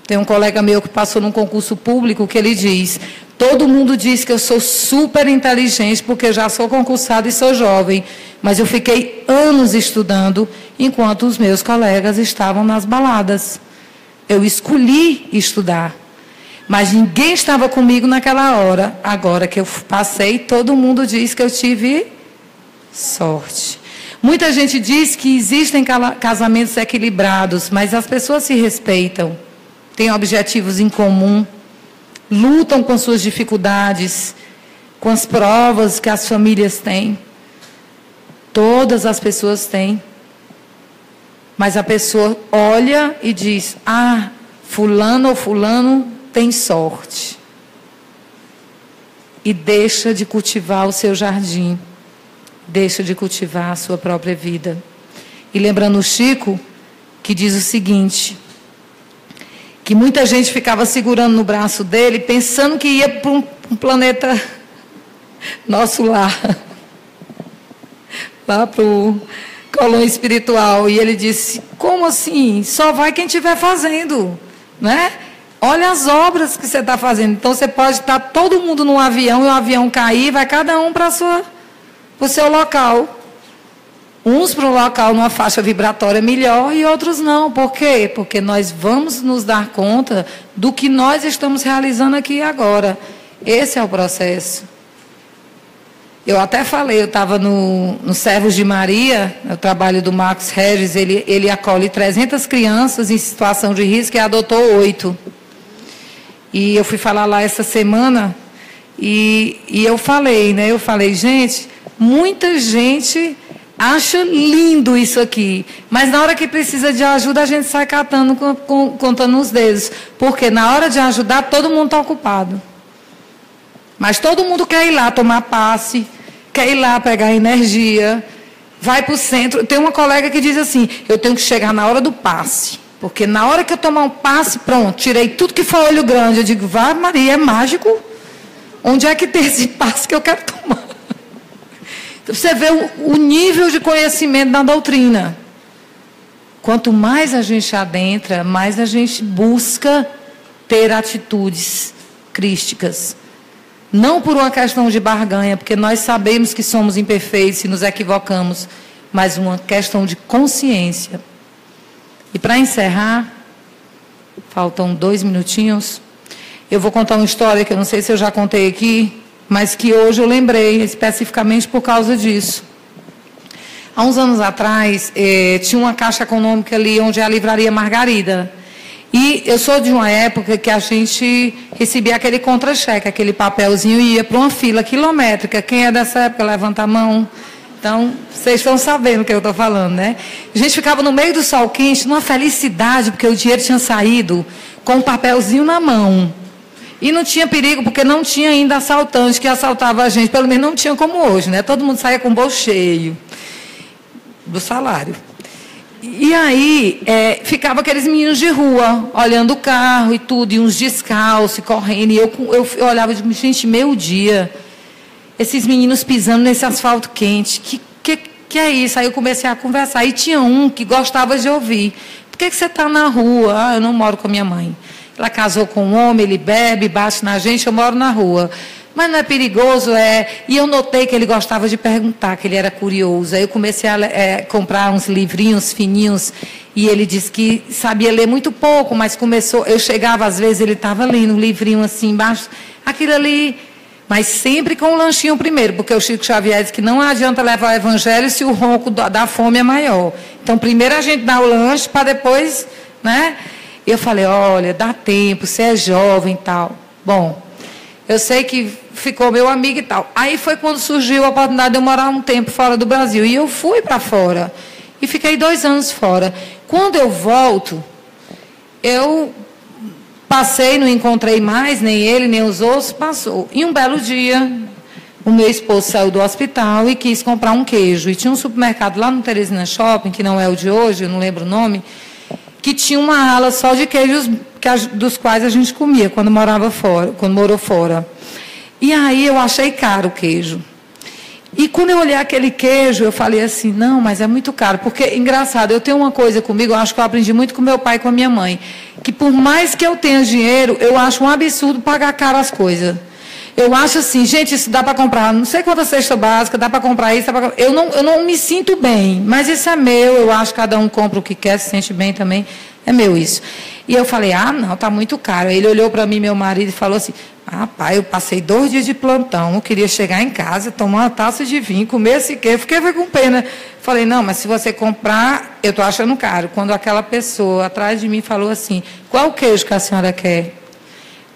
Tem um colega meu que passou num concurso público que ele diz: todo mundo diz que eu sou super inteligente porque já sou concursado e sou jovem, mas eu fiquei anos estudando enquanto os meus colegas estavam nas baladas. Eu escolhi estudar, mas ninguém estava comigo naquela hora. Agora que eu passei, todo mundo diz que eu tive sorte. Muita gente diz que existem casamentos equilibrados, mas as pessoas se respeitam, têm objetivos em comum, lutam com suas dificuldades, com as provas que as famílias têm. Todas as pessoas têm. Mas a pessoa olha e diz: ah, fulano ou fulano tem sorte. E deixa de cultivar o seu jardim. Deixa de cultivar a sua própria vida. E lembrando o Chico, que diz o seguinte: que muita gente ficava segurando no braço dele, pensando que ia para um planeta nosso lá para o colônia espiritual. E ele disse: como assim? Só vai quem estiver fazendo, né? Olha as obras que você está fazendo. Então você pode estar todo mundo num avião e o avião cair, vai cada um para o seu local. Uns para um local numa faixa vibratória melhor e outros não. Por quê? Porque nós vamos nos dar conta do que nós estamos realizando aqui e agora. Esse é o processo. Eu até falei, eu estava no Servos de Maria, o trabalho do Marcos Regis, ele acolhe 300 crianças em situação de risco e adotou 8. E eu fui falar lá essa semana e eu falei, né? Eu falei, gente, muita gente acha lindo isso aqui, mas na hora que precisa de ajuda a gente sai catando, contando os dedos, porque na hora de ajudar todo mundo está ocupado. Mas todo mundo quer ir lá tomar passe, quer ir lá pegar energia, vai para o centro. Tem uma colega que diz assim, eu tenho que chegar na hora do passe, porque na hora que eu tomar um passe, pronto, tirei tudo que foi olho grande. Eu digo, vá Maria, é mágico? Onde é que tem esse passe que eu quero tomar? Então, você vê o nível de conhecimento da doutrina. Quanto mais a gente adentra, mais a gente busca ter atitudes crísticas. Não por uma questão de barganha, porque nós sabemos que somos imperfeitos e nos equivocamos, mas uma questão de consciência. E para encerrar, faltam 2 minutinhos, eu vou contar uma história que eu não sei se eu já contei aqui, mas que hoje eu lembrei especificamente por causa disso. Há uns anos atrás, tinha uma caixa econômica ali onde é a livraria Margarida. E eu sou de uma época que a gente recebia aquele contra-cheque, aquele papelzinho, e ia para uma fila quilométrica. Quem é dessa época, levanta a mão. Então, vocês estão sabendo o que eu estou falando, né? A gente ficava no meio do sol quente, numa felicidade, porque o dinheiro tinha saído com um papelzinho na mão. E não tinha perigo, porque não tinha ainda assaltante que assaltava a gente. Pelo menos não tinha como hoje, né? Todo mundo saía com o bolso cheio do salário. E aí, ficava aqueles meninos de rua, olhando o carro e tudo, e uns descalços, correndo. E eu olhava e digo, gente, meu dia, esses meninos pisando nesse asfalto quente, que é isso? Aí eu comecei a conversar. E tinha um que gostava de ouvir. Por que você está na rua? Ah, eu não moro com a minha mãe. Ela casou com um homem, ele bebe, bate na gente, eu moro na rua. Mas não é perigoso, E eu notei que ele gostava de perguntar, que ele era curioso. Aí eu comecei a comprar uns livrinhos fininhos, e ele disse que sabia ler muito pouco, mas começou... Eu chegava, às vezes, ele estava lendo um livrinho assim embaixo, aquilo ali... Mas sempre com o lanchinho primeiro, porque o Chico Xavier disse que não adianta levar o evangelho se o ronco da fome é maior. Então, primeiro a gente dá o lanche para depois, né? E eu falei, olha, dá tempo, você é jovem e tal. Bom, eu sei que ficou meu amigo e tal. Aí foi quando surgiu a oportunidade de eu morar um tempo fora do Brasil. E eu fui para fora. E fiquei 2 anos fora. Quando eu volto, eu... passei, não encontrei mais, nem ele, nem os outros, passou. E um belo dia, o meu esposo saiu do hospital e quis comprar um queijo. E tinha um supermercado lá no Teresina Shopping, que não é o de hoje, eu não lembro o nome, que tinha uma ala só de queijos dos quais a gente comia quando morava fora, quando morou fora. E aí eu achei caro o queijo. E quando eu olhei aquele queijo, eu falei assim, não, mas é muito caro. Porque, engraçado, eu tenho uma coisa comigo, eu acho que eu aprendi muito com meu pai e com a minha mãe, que por mais que eu tenha dinheiro, eu acho um absurdo pagar caro as coisas. Eu acho assim, gente, isso dá para comprar, não sei quanta cesta básica, dá para comprar isso, dá pra... Eu não me sinto bem, mas isso é meu, eu acho que cada um compra o que quer, se sente bem também, é meu isso. E eu falei, não, está muito caro. Aí ele olhou para mim, meu marido, e falou assim, pai, eu passei 2 dias de plantão, eu queria chegar em casa, tomar uma taça de vinho, comer esse queijo, fiquei com pena. Falei, não, mas se você comprar, eu estou achando caro. Quando aquela pessoa atrás de mim falou assim, qual o queijo que a senhora quer?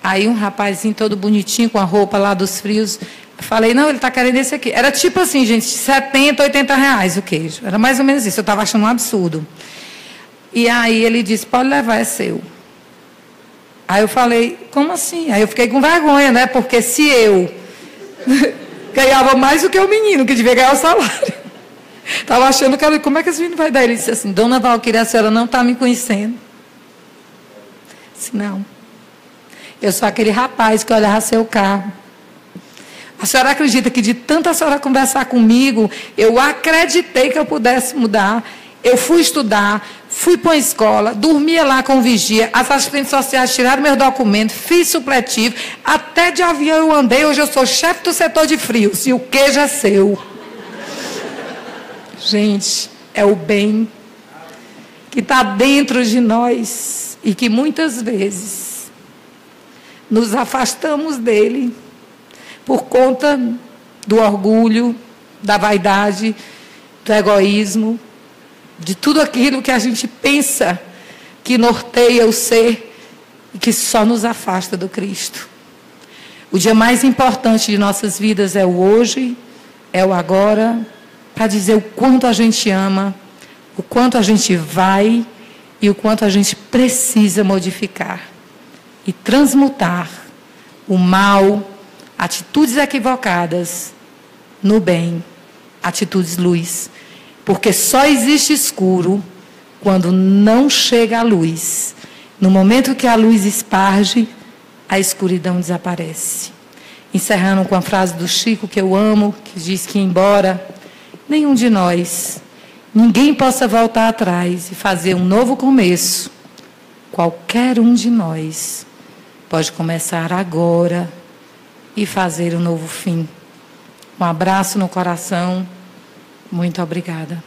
Aí um rapazinho todo bonitinho, com a roupa lá dos frios, eu falei, não, ele está querendo esse aqui. Era tipo assim, gente, 70, 80 reais o queijo. Era mais ou menos isso, eu estava achando um absurdo. E aí ele disse, pode levar, é seu. Aí eu falei, como assim? Aí eu fiquei com vergonha, né? Porque se eu ganhava mais do que o menino, que devia ganhar o salário. Estava achando que, como é que esse menino vai dar? Ele disse assim, dona Valquíria, a senhora não está me conhecendo. Eu disse, não. Eu sou aquele rapaz que olhava seu carro. A senhora acredita que de tanta a senhora conversar comigo, eu acreditei que eu pudesse mudar. Eu fui estudar, fui para uma escola, dormia lá com vigia, as assistentes sociais tiraram meus documentos, fiz supletivo, até de avião eu andei, hoje eu sou chefe do setor de frios, e o queijo é seu. Gente, é o bem que está dentro de nós e que muitas vezes nos afastamos dele por conta do orgulho, da vaidade, do egoísmo, de tudo aquilo que a gente pensa que norteia o ser e que só nos afasta do Cristo. O dia mais importante de nossas vidas é o hoje, é o agora, para dizer o quanto a gente ama, o quanto a gente vai e o quanto a gente precisa modificar e transmutar o mal, atitudes equivocadas, no bem, atitudes luz. Porque só existe escuro quando não chega a luz. No momento que a luz esparge, a escuridão desaparece. Encerrando com a frase do Chico, que eu amo, que diz que embora nenhum de nós, ninguém possa voltar atrás e fazer um novo começo, qualquer um de nós pode começar agora e fazer um novo fim. Um abraço no coração. Muito obrigada.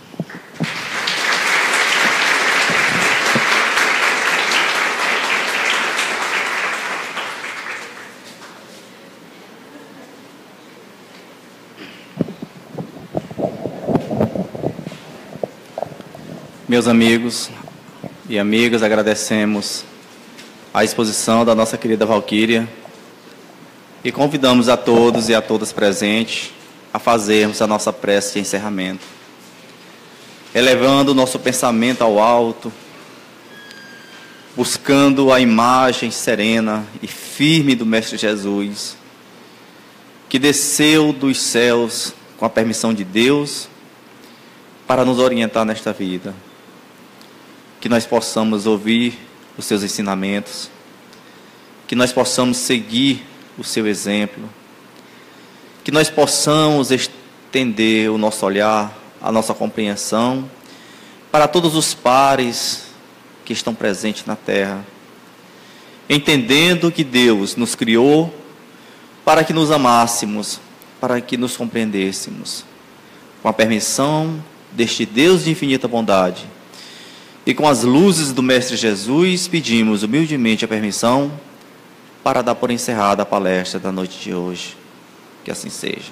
Meus amigos e amigas, agradecemos a exposição da nossa querida Valquíria e convidamos a todos e a todas presentes a fazermos a nossa prece de encerramento, elevando o nosso pensamento ao alto, buscando a imagem serena e firme do Mestre Jesus, que desceu dos céus com a permissão de Deus para nos orientar nesta vida. Que nós possamos ouvir os seus ensinamentos, que nós possamos seguir o seu exemplo, que nós possamos estender o nosso olhar, a nossa compreensão para todos os pares que estão presentes na terra, entendendo que Deus nos criou para que nos amássemos, para que nos compreendêssemos, com a permissão deste Deus de infinita bondade. E com as luzes do Mestre Jesus, pedimos humildemente a permissão para dar por encerrada a palestra da noite de hoje. Que assim seja.